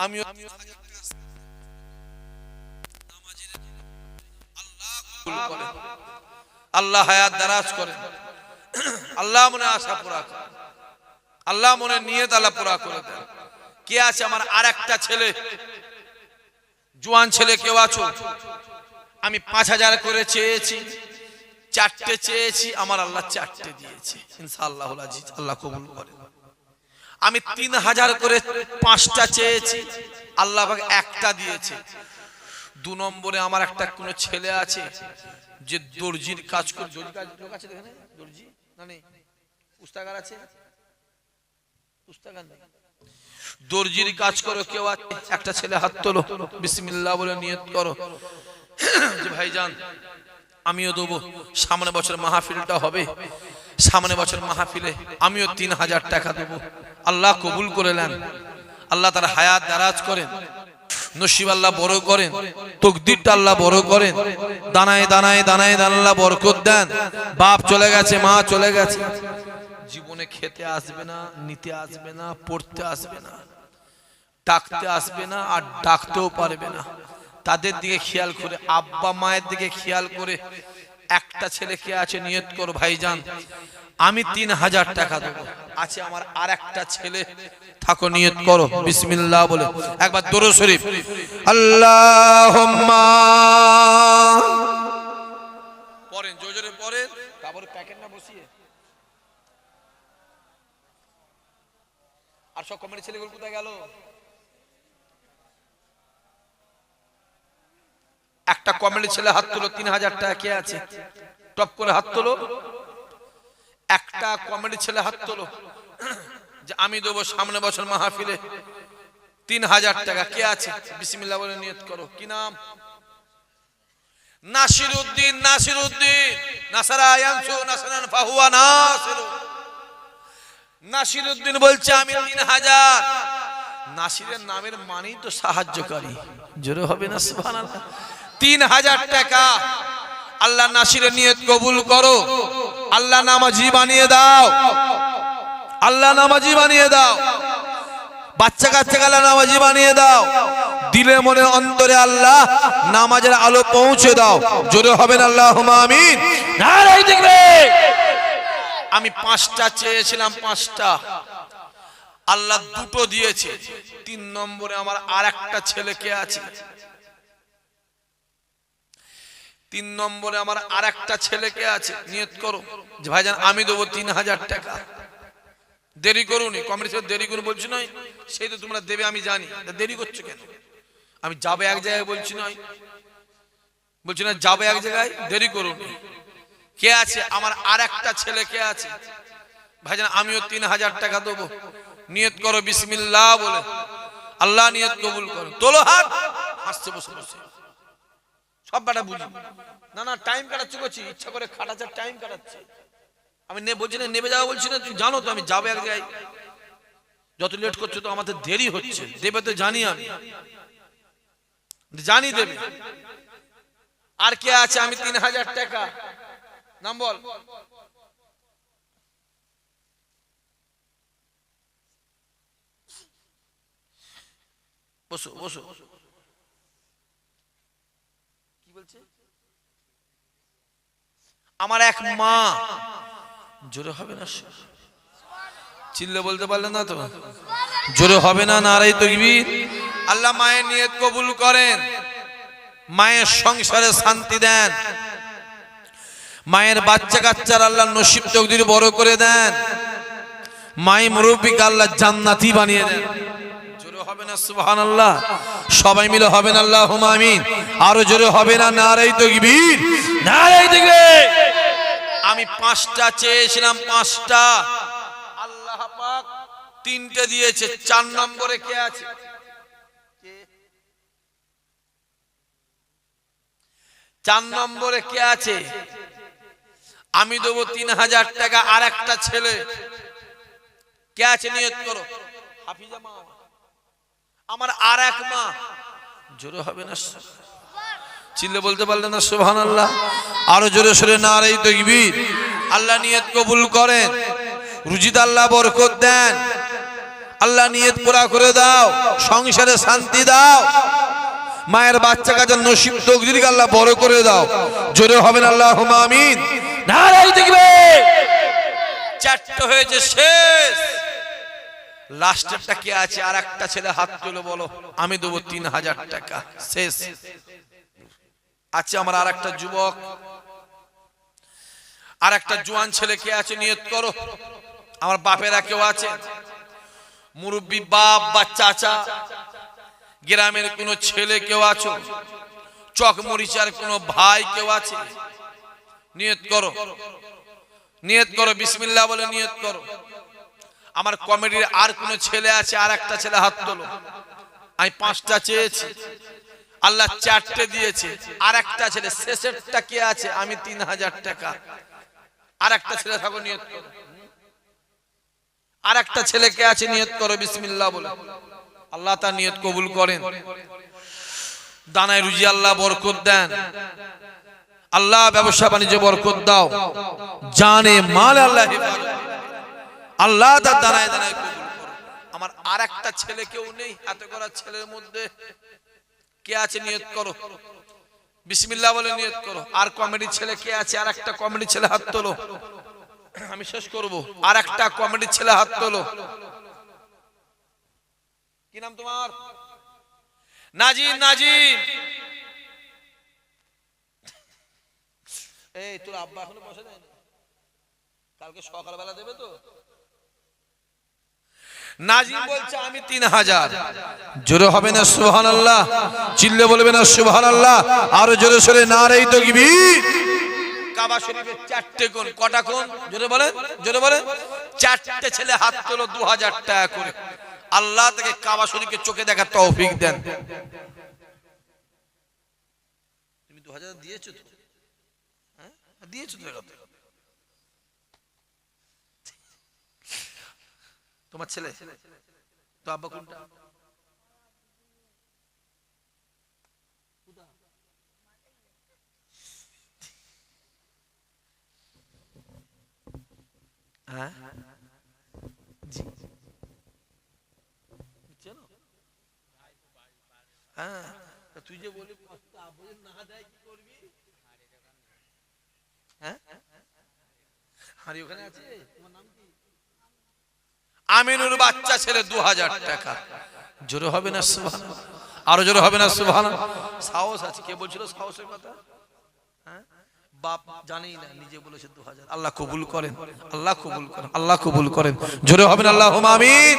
আমি আল্লাহ হায়াত দারাজ করে, আল্লাহ মনে আশা পুরা করে, আল্লাহ মনে নিয়ত আল্লাহ পুরা করে দেন। কে আছে? আমার আরেকটা ছেলে, জওয়ান ছেলে কেউ আছো? আমি 5000 করে চেয়েছি, 4টে চেয়েছি, আমার আল্লাহ 4টে দিয়েছে ইনশাআল্লাহুল আজিজ। আল্লাহ কবুল করে। আমি 3000 করে 5টা চেয়েছি, আল্লাহ পাক 1টা দিয়েছে। 2 নম্বরে আমার একটা কোন ছেলে আছে যে দর্জির কাজ করে। দর্জি কাজ লোক আছে এখানে? দর্জি না নেই? পুস্তাকার আছে? পুস্তাকার নেই। দর্জির কাজ করো কেউ আছে? একটা ছেলে হাত তোলো, বিসমিল্লাহ বলে নিয়ত করো যে ভাইজান আমিও দেবো। সামনে বছর মাহফিলটা হবে, সামনে বছর মাহফিলে আমিও 3000 টাকা দেবো। আল্লাহ কবুল করে নেন, আল্লাহ তার হায়াত দারাজ করেন, নসিব আল্লাহ বড় করেন, তকদিরটা আল্লাহ বড় করেন, দানায় দানায় দানায় আল্লাহ বরকত দেন। বাপ চলে গেছে, মা চলে গেছে, জীবনে খেতে আসবে না, নিতে আসবে না, পড়তে আসবে না, ডাকতে আসবে না, আর ডাকতেও পারবে না। তাদের দিকে খেয়াল করে, আব্বা মায়ের দিকে খেয়াল করে। একটা ছেলে কে আছে? নিয়ত করো ভাইজান আমি 3000 টাকা দেবো। আছে আমার আরেকটা ছেলে, থাকো নিয়ত করো বিসমিল্লাহ বলে একবার দরুদ শরীফ। আল্লাহুম্মা পড়েন, জোরে পড়েন। কাপড় প্যাকেট না বসিয়ে। আর সব কমিটি ছেলেগুলো কোথায় গেল? একটা কমিটি ছেলে হাত তোলো, 3000 টাকা কে আছে? টপ করে হাত তোলো। একটা কমিটি ছেলে হাত তোলো যে আমি দেবো সামনে বছর মাহফিলে 3000 টাকা। কে আছে? বিসমিল্লাহ বলে নিয়ত করো। কি নাম? নাসিরউদ্দিন। নাসিরউদ্দিন নাসারা ইয়ানসু নাসরান ফাহুয়া নাসির। নাসিরউদ্দিন বলছে আমি 3000। নাসিরের নামের মানেই তো সাহায্যকারী। জোরে হবে না সুবহানাল্লাহ? 3000 টাকা। আল্লাহ নাসিরের নিয়ত কবুল করো, আল্লাহ নামাজি বানিয়ে দাও, আল্লাহ নামাজি বানিয়ে দাও, বাচ্চা কাচ্চা আল্লাহ নামাজি বানিয়ে দাও, দিলে মনে অন্তরে আল্লাহ নামাজের আলো পৌঁছে দাও। জোরে হবেন আল্লাহুম্মা আমিন। নারায়ে তাকবীর। আমি 5টা চেয়েছিলাম, 5টা, আল্লাহ 2টো দিয়েছে। 3 নম্বরে আমার আরেকটা ছেলে কে আছে? 3 নম্বরে আমার আরেকটা ছেলে কে আছে? নিয়ত করো যে ভাইজান আমি দেবো 3000 টাকা। দেরি করুনি, কমিটি সাহেব দেরি করুন বলছি নয়, সেই তো তোমরা দেবে আমি জানি, দেরি করছো কেন? আমি যাবে এক জায়গায় বলছি নয়, বলছি না যাবে এক জায়গায়, দেরি করুনি। কে আছে? আমার আরেকটা ছেলে কে আছে? ভাইজান আমিও 3000 টাকা দেবো। নিয়ত করো বিসমিল্লাহ বলে, আল্লাহ নিয়ত কবুল করো। তোলো হাত। হাসছে বসে বসে, সব বাটা বুঝি না। না টাইম কাটাচ্ছে করছি, ইচ্ছা করে খাটাচ্ছে, টাইম কাটাচ্ছে। আমি বলছি না নেবে যাবো বলছি না, তুমি জানো তো আমি যাবে এক জায়গায়, যত লেট করছো তো আমাদের দেরি হচ্ছে। দেবে তো জানি, আমি জানি দেবে। আর কে আছে? আমি 3000 টাকা। নাম বল। বসো বসো। কি বলছে? আমার এক মা। জোরে হবে না? চিল্লে বলতে পারলেন না তো? জোরে হবে না? নারায়ে তাকবীর। আল্লাহ মায়ের নিয়ত কবুল করেন, মায়ের সংসারে শান্তি দেন, মায়ের বাচ্চা কাচ্চার আল্লাহ নসিব তকদির বড় করে দেন, মায়ের মুরব্বিকে আল্লাহ জান্নাতি বানিয়ে দেন। জোরে হবে না সুবহানাল্লাহ? সবাই মিলে হবেন আল্লাহুম্মা আমিন। আরো জোরে হবে না? নারায়ে তাকবীর, নারায়ে তাকবীর। আমি 5টা চেয়েছিলাম, 5টা, আল্লাহ পাক 3টে দিয়েছে। 4 নম্বরে কে আছে? 4 নম্বরে কে আছে? আমি দেবো 3000 টাকা। আর একটা ছেলে কে আছে? নিয়ত করো। হাফিজা মা আমার আর এক মা। জোরে হবে না? চিল্লে বলতে পারলেন না সুবহানাল্লাহ? আরো জোরে সরে নারায়ে তাকবীর। আল্লাহ নিয়ত কবুল করেন, রুজিতে আল্লাহ বরকত দেন, আল্লাহ নিয়ত পুরা করে দাও, সংসারে শান্তি দাও, মায়ের বাচ্চা কাচ্চার নসিব তকদিরকে আল্লাহ বড় করে দাও। জোরে হবেন আল্লাহুম্মা আমিন। নারায়ে তাকবীর। 4টা হয়েছে, শেষ। লাস্টেরটা কে আছে? আর একটা ছেলে হাত তুলে বলো, আমি দেবো 3000 টাকা। শেষ আছে আমার আর একটা যুবক, আর একটা জওয়ান ছেলে কে আছে? নিয়ত করো। আমার বাপেরা কেউ আছে? মুরব্বী বাপ বা চাচা, গ্রামের কোনো ছেলে কেউ আছো? চক মরিচার কোনো ভাই কেউ আছে? নিয়ত করো, নিয়ত করো, বিসমিল্লাহ বলে নিয়ত করো। আমার কমিটির আর কোনো ছেলে আছে? আর একটা ছেলে হাত তোলো। আমি 5টা চেয়েছি, আল্লাহ 4টে দিয়েছে। আর একটা ছেলে, শেষেরটা কে আছে? আমি 3000 টাকা। আর একটা ছেলে থাকো, নিয়ত করো। আর একটা ছেলে কে আছে? নিয়ত করো বিসমিল্লাহ বলে, আল্লাহ তার নিয়ত কবুল করেন, দানায় রুজি আল্লাহ বরকত দেন, আল্লাহ ব্যবসা বাণিজ্য বরকত দাও, জানে মাল আল্লাহ হেফাজত, আল্লাহ তার দানায় দানায় কবুল করো। আমার আর একটা ছেলে কেউ নেই? এত করা ছেলের মধ্যে কে আছে? নিয়ত করো, বিসমিল্লাহ বলে নিয়ত করো। আর কমিটির ছেলে কে আছে? আর একটা কমিটির ছেলে হাত তোলো, আমি শেষ করব। আর একটা কমিটির ছেলে হাত তোলো। কি নাম তোমার? নাজিম। নাজিম, এই তোর আব্বা এখনো বসে দেয় না? কালকে সকালবেলা দেবে তো? নাজিম বলছে আমি 3000। জোরে হবে না সুবহানাল্লাহ? চিল্লে বলবে না সুবহানাল্লাহ? আরো জোরে সরে নারায়ে তাকবীর। কাবা শরীফের 4টে কোণ, কটা কোণ? জোরে বলেন, জোরে বলেন। 4টে ছেলে হাত তোলো 2000 টাকা করে। আল্লাহ তাকে কাবা শরীফকে চোখে দেখার তৌফিক দেন। তুমি 2000 দিয়েছো তো? হ্যাঁ দিয়েছো তো। তোমার ছেলে তো? আব্বা কোনটা? হ্যাঁ জি, হ্যাঁ তুই যে বলি না দেয় কি করবি? হ্যাঁ হাড়ি ওখানে আছে। তোমার নাম কি? আমিনুর বাচ্চা ছেলে 2000 টাকা। জোরে হবে না সুবহানাল্লাহ? আরো জোরে হবে না সুবহানাল্লাহ? সাহস আছে। কে বলছিল সাহসের কথা? হ্যাঁ বাপ জানেই না, নিজে বলেছে 2000। আল্লাহ কবুল করেন, আল্লাহ কবুল করেন, আল্লাহ কবুল করেন। জোরে হবে না আল্লাহুম্মা আমিন।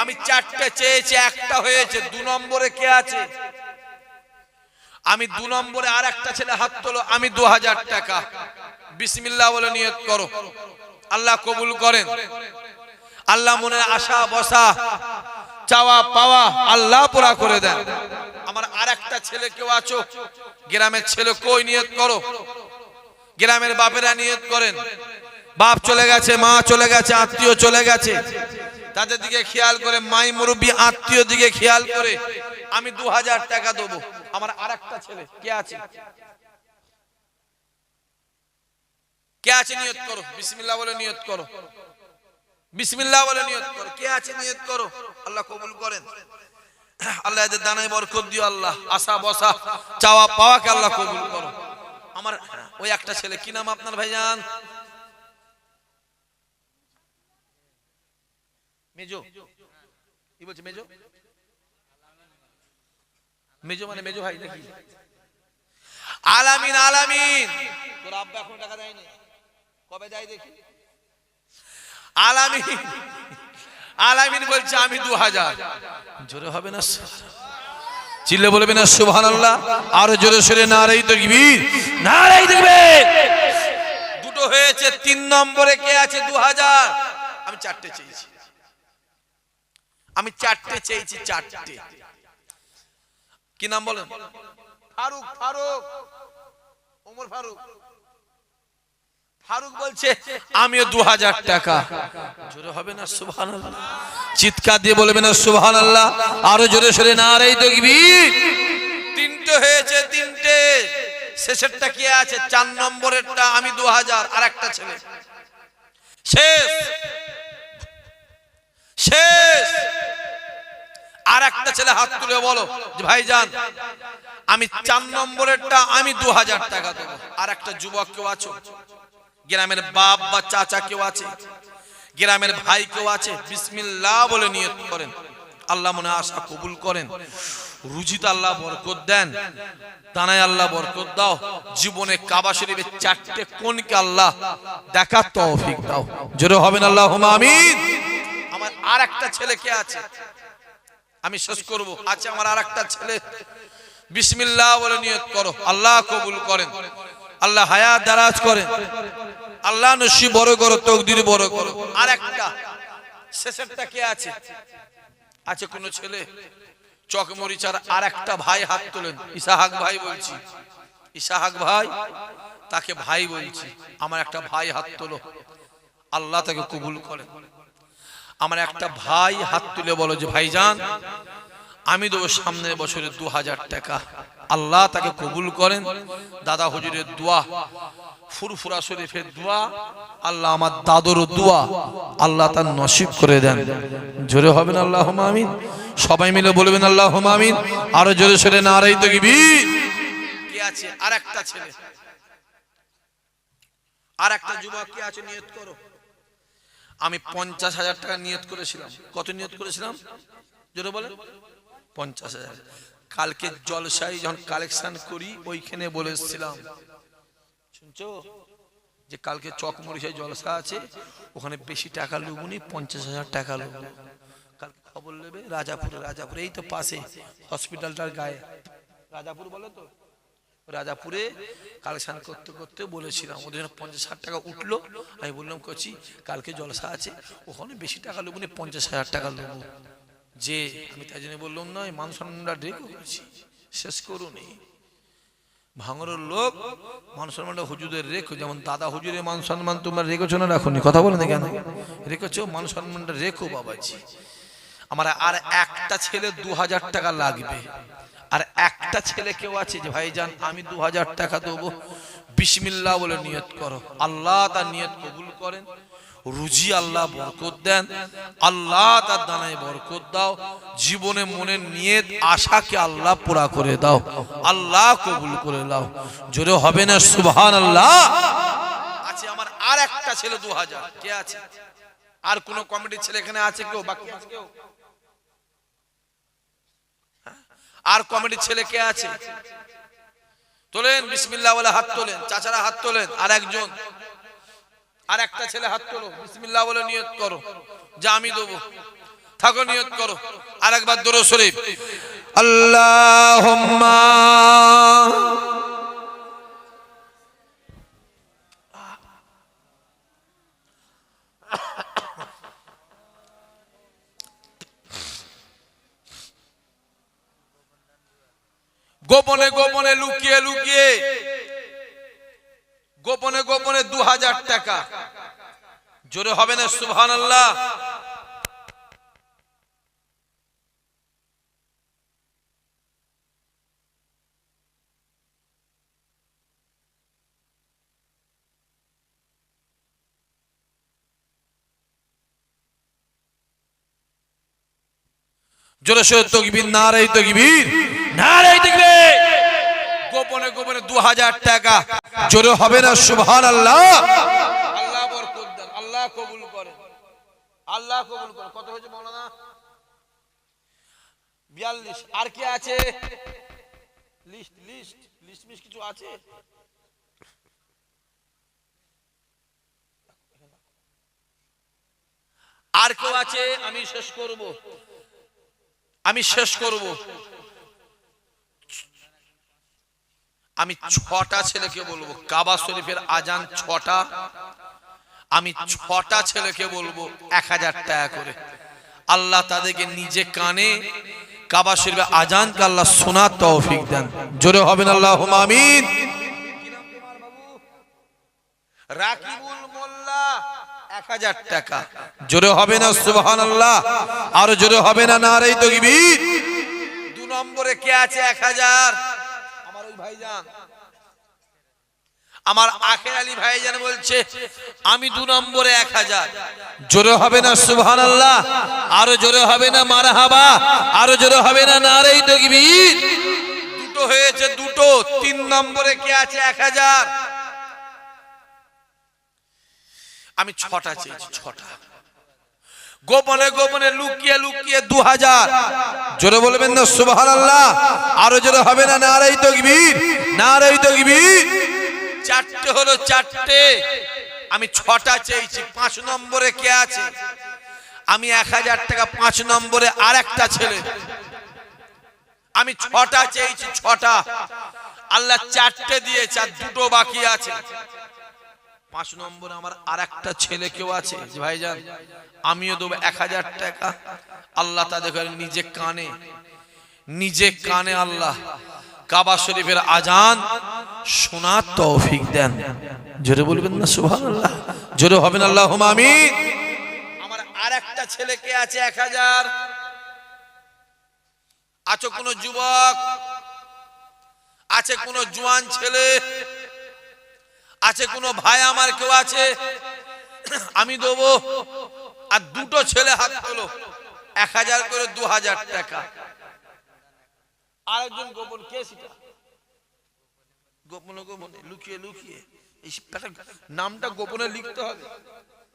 আমি 4টে চেয়েছি, একটা হয়েছে। 2 নম্বরে কে আছে? আমি 2 নম্বরে আর একটা ছেলে হাত তোলো। আমি 2000 টাকা। বিসমিল্লাহ বলে নিয়ত করো, আল্লাহ কবুল করেন। আল্লাহ মনে আশা বসা চাওয়া পাওয়া আল্লাহ পুরা করে দেন। আমার আর একটা ছেলে কেউ আছো? গ্রামের ছেলে কই? নিয়ত করো। গ্রামের বাপেরা নিয়ত করেন। বাপ চলে গেছে, মা চলে গেছে, আত্মীয় চলে গেছে, তাদের দিকে খেয়াল করে, মাই মুরব্বী আত্মীয় দিকে খেয়াল করে আমি 2000 টাকা দেবো। আমার আর একটা ছেলে কে আছে? কে আছে? নিয়ত করো, বিসমিল্লাহ বলে নিয়ত করো, বিসমিল্লাহ বলে নিয়ত করো। কে আছে? নিয়ত করো, আল্লাহ কবুল করেন। আল্লাহ এদের দানায় বরকত দিও। আল্লাহ আশা বসা চাওয়া পাওয়াকে আল্লাহ কবুল করো। আমার ওই একটা ছেলে, কি নাম আপনার ভাইজান? মেজো। কি বলছে মেজো? মেজো মানে মেজো ভাই নাকি? আলামিন। আলামিন তোর আব্বা এখন টাকা দেয়নি, কবে দেয় দেখি? আলামিন। আলামিন বলছে আমি 2000। জোরে হবে না? চিল্লে বলবে না সুবহানাল্লাহ? আরো জোরে সরে নারায়ে তাকবীর, নারায়ে তাকবীর। দুটো হয়েছে। 3 নম্বরে কে আছে? 2000। আমি 4টে চেয়েছি, আমি 4টে চেয়েছি, 4টে। কি নাম বলেন? ফারুক। ফারুক, ওমর ফারুক। ফারুক বলছে আমিও 2000 টাকা। জোরে হবে না সুবহানাল্লাহ? চিৎকার দিয়ে বলবে না সুবহানাল্লাহ? আরো জোরে সরে নারায়ে তাকবীর। 3টে হয়েছে, 3টে। শেষেরটা কি আছে? 4 নম্বরেরটা আমি 2000। আর একটা ছেলে শেষ, শেষ। আর একটা ছেলে হাত তুলে বলো যে ভাইজান আমি 4 নম্বরেরটা আমি 2000 টাকা দেবো। আর একটা যুবক কেউ আছো? গ্রামের বাপ বা চাচা কেউ আছে? গ্রামের ভাই কেউ আছে? বিসমিল্লাহ বলে নিয়ত করেন, আল্লাহ মনে আশা কবুল করেন। রুজিতে আল্লাহ বরকত দেন, দানায় আল্লাহ বরকত দাও। জীবনে কাবা শরীফের 4টে কোণকে আল্লাহ দেখার তৌফিক দাও। জোরে হবেন আল্লাহুম্মা আমিন। আমার আর একটা ছেলে কে আছে? আমি শেষ করব। আছে আমার আর একটা ছেলে। বিসমিল্লাহ বলে নিয়ত করো, আল্লাহ কবুল করেন, আল্লাহ হায়াত দারাজ করেন, আল্লাহ নসিব বড় করো, তকদির বড় করো। আর একটা শেষেরটা কে আছে? আছে কোন ছেলে? চকমরিচার আর একটা ভাই হাত তোলেন। ইসাহাক ভাই বলছি, ইসাহাক ভাই, তাকে ভাই বলছি। আমার একটা ভাই হাত তোলো, আল্লাহ তাকে কবুল করেন। আমার একটা ভাই হাত তুলে বলো যে ভাইজান আমি দেবো সামনের বছরে 2000 টাকা। আল্লাহ তাকে কবুল করেন। দাদা হুজুরের দোয়া, ফুরফুরা শরীফের দোয়া, আল্লাহ আমার দাদুর দোয়া আল্লাহ তার নসিব করে দেন। জোরে হবেন আল্লাহুম্মা আমিন। সবাই মিলে বলবেন আল্লাহুম্মা আমিন। আরো জোরে সরে নারায়ে তাকবীর। কি আছে? আর একটা ছেলে, আর একটা যুবক কি আছে? নিয়ত করো। আমি 50,000 টাকা নিয়ত করেছিলাম। কত নিয়ত করেছিলাম? জোরে বলেন। 50,000। কালকে জলসায় যখন কালেকশন করি ওইখানে বলেছিলাম, শুনছো যে কালকে চকমরিচায় জলসা আছে, ওখানে বেশি টাকা লুবুনি, 50,000 টাকা লুবু। কালকে খবর নেবে রাজাপুরে। রাজাপুরে এই তো পাশে হসপিটালটার গায়ে, রাজাপুর বলে তো, রাজাপুরে কালেকশন করতে করতে বলেছিলাম। ওদের 50,000 টাকা উঠলো। আমি বললাম করছি কালকে জলসা আছে, ওখানে বেশি টাকা লুবুনি, 50,000 টাকা লুবু। যে আমি তাই জন্য বললাম নয়, মান সম্মানটা রেখে করেছি, শেষ করুনি। ভাঙরের লোক মান সম্মানটা হুজুরের রেখো। যেমন দাদা হুজুরের মান সম্মান তোমরা রেখেছো না রাখোনি? কথা বলে না কেন? রেখেছো, মান সম্মানটা রেখো বাবাজি। আমার আর একটা ছেলে 2000 টাকা লাগবে। আর একটা ছেলে কেউ আছে যে ভাইজান আমি 2000 টাকা দেবো, বিসমিল্লাহ বলে নিয়ত করো, আল্লাহ তার নিয়ত কবুল করেন। রুজি আল্লাহ বরকত দেন, আল্লাহ তার দানায় বরকত দাও, জীবনে মনের নিয়ত আশাকে আল্লাহ পুরা করে দাও, আল্লাহ কবুল করে দাও। জোরে হবে না সুবহানাল্লাহ? আছে আমার আর একটা ছেলে 2000। কে আছে? আর কোন কমিটির ছেলে এখানে আছে কেউ? বাকি আছে কেউ? আর কমিটির ছেলে কে আছে? তোলেন, বিসমিল্লাহ বলে হাত তোলেন, চাচারা হাত তোলেন। আর একজন, আর একটা ছেলে হাত তোলো, বিসমিল্লাহ বলে নিয়ত করো যে আমি দেবো। থাকো, নিয়ত করো। আর একবার দরুদ শরীফ, আল্লাহুম্মা গোপনে গোপনে লুকিয়ে লুকিয়ে গোপনে গোপনে 2000 টাকা। জোরে হবে না সুবহানাল্লাহ? জোরে সোরে তাকবীর, নারে তাকবীর, নারে তাকবীর। গোপনে গোপনে 2000 টাকা। জোরে হবে না সুবহানাল্লাহ? আল্লাহ বরকত দেন, আল্লাহ কবুল করেন, আল্লাহ কবুল করেন। কত হয়েছে মাওলানা? 42। আর কি আছে? লিস্ট লিস্ট লিস্ট মিস কিছু আছে? আর কেউ আছে? আমি শেষ করব, আমি শেষ করব। আমি 6টা ছেলেকে বলবো, কাবা শরীফের আজান 6টা, আমি 6টা ছেলেকে বলবো 1000 টাকা করে। আল্লাহ তাদেরকে নিজে কানে কাবা শরীফের আজানকে আল্লাহ শোনার তৌফিক দেন। জোরে হবেন আল্লাহুম্মা আমিন। রাকিবুল মোল্লা 1000 টাকা। জোরে হবে না সুবহানাল্লাহ? আর জোরে হবে না নারে তাকবীর? 2 নম্বরে কে আছে 1000? আমার ওই ভাইজান, আমার আখের আলী ভাইজান বলছে আমি 2 নম্বরে 1000। জোরে হবে না সুবহানাল্লাহ? আর জোরে হবে না মারহাবা? আর জোরে হবে না নারে তাকবীর? দুটো হয়েছে, দুটো। 3 নম্বরে কে আছে 1000? আমি 6টা চেয়েছি, 6টা। গোপনে গোপনে লুকিয়ে লুকিয়ে 2000। জোরে বলবেন না সুবহানাল্লাহ? আরো জোরে হবে না নারে তাকবীর, নারে তাকবীর? 4টে হলো, 4টে। আমি 6টা চেয়েছি। 5 নম্বরে কে আছে? আমি 1000 টাকা। 5 নম্বরে আর একটা ছেলে। আমি 6টা চেয়েছি, 6টা। আল্লাহ 4টে দিয়েছে, আর 2টো বাকি আছে। 5 নম্বরে আমার আর একটা ছেলে কেউ আছে যে ভাইজান আমিও দেবো 1000 টাকা। আল্লাহ তাদের নিজে কানে, নিজে কানে আল্লাহ কাবা শরীফের আজান শোনার তৌফিক দেন। জোরে বলবেন না সুবহানাল্লাহ? জোরে হবেন আল্লাহুম্মা আমিন। আমার আর একটা ছেলে কে আছে 1000? আছো কোন যুবক? আছে কোন জওয়ান ছেলে? আছে কোন ভাই আমার কেউ আছে? আমি দেবো। আর 2টো ছেলে হাত তোলো, 1000 করে 2000 টাকা। আরেকজন গোপন কে? সেটা গোপনে গোপনে লুকিয়ে লুকিয়ে। এই নামটা গোপনে লিখতে হবে,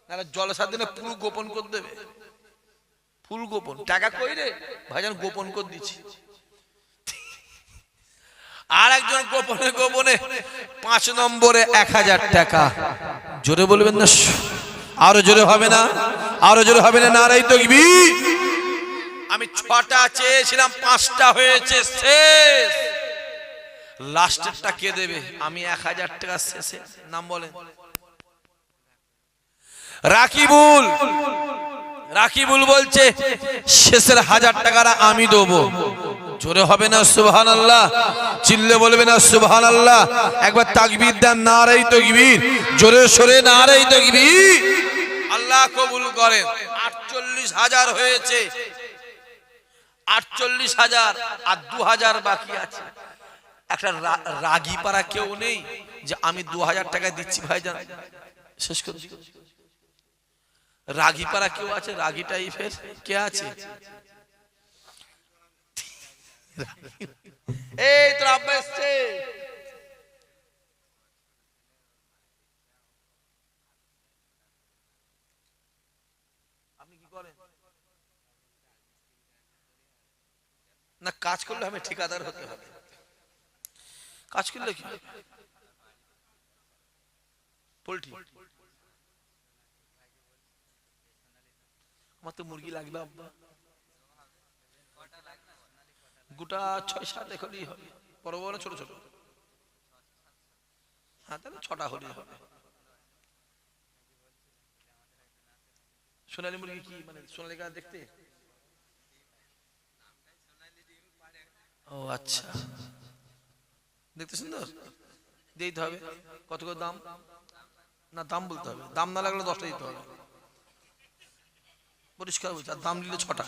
নাহলে জলসার দিনে পুরো গোপন করে দেবে। ফুল গোপন। টাকা কই রে ভাইজান? গোপন করে দিচ্ছি। আর একজন গোপনে গোপনে 5 নম্বরে 1000 টাকা। জোরে বলবেন না? আরো জোরে হবে না? আরো জোরে হবে না নারে তাকবীর? আমি 6টা চেয়েছিলাম, 5টা হয়েছে, শেষ। লাস্টেরটা কে দেবে? আমি 1000 টাকা শেষে। নাম বলেন। রাকিবুল। রাকিবুল বলছে শেষের 1000 টাকাটা আমি দেবো। জোরে হবে না সুবহানাল্লাহ? চিল্লে বলবে না সুবহানাল্লাহ? একবার তাকবীর দেন, নারে তাকবীর, জোরে সরে নারে তাকবীর। আল্লাহ কবুল করেন। 48000 হয়েছে, 48000। আর 2000 বাকি আছে। একটা রাগী পাড়া কেউ নেই যে আমি 2000 টাকা দিচ্ছি ভাইজান শেষ করে? রাগী পাড়া কেউ আছে? রাগী টাইপের কে আছে? এই তোর আব্বা এসছে। আপনি কি করেন? না কাজ করলে হবে, ঠিকাদার হতে হবে। কাজ করলে কি পোল্ট্রি? আমার তো মুরগি লাগবে আব্বা, গোটা 6-7 হলেই হবে। বড় বড় ছোট ছোট? হ্যাঁ তাহলে 6টা হলেই হবে। সোনালী মুরগি কি মানে সোনালী গাছ দেখতে? ও আচ্ছা, দেখতে সুন্দর, দিতে হবে। কত করে দাম? না দাম বলতে হবে, দাম না লাগলে 10টা দিতে হবে। পরিষ্কার বলছে, আর দাম নিলে 6টা।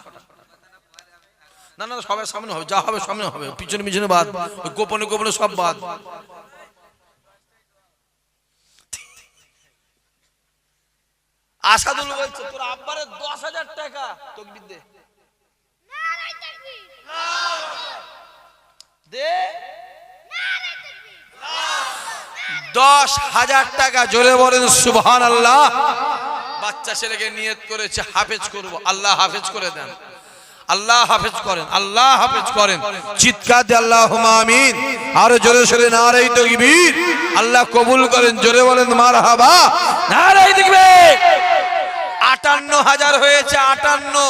না না সবার সামনে হবে, যা হবে সামনে হবে, পিছনে পিছনে বাদ, গোপনে গোপনে সব বাদ। আসাদুল বলছে তোর আব্বারে 10,000 টাকা তকবীর দে, দে 10,000 টাকা। জোরে বলেন সুবহানাল্লাহ। বাচ্চা ছেলেকে নিয়ত করেছে হাফেজ করব, আল্লাহ হাফেজ করে দেন, আল্লাহ হাফেজ করেন, আল্লাহ হাফেজ করেন। চিৎকার দিয়ে আল্লাহুম্মা আমিন। আর জোরে সরে নারে তাকবীর। আল্লাহ কবুল করেন, জোরে বলেন মারহাবা। নারে তাকবীর। 58,000 হয়েছে, 58।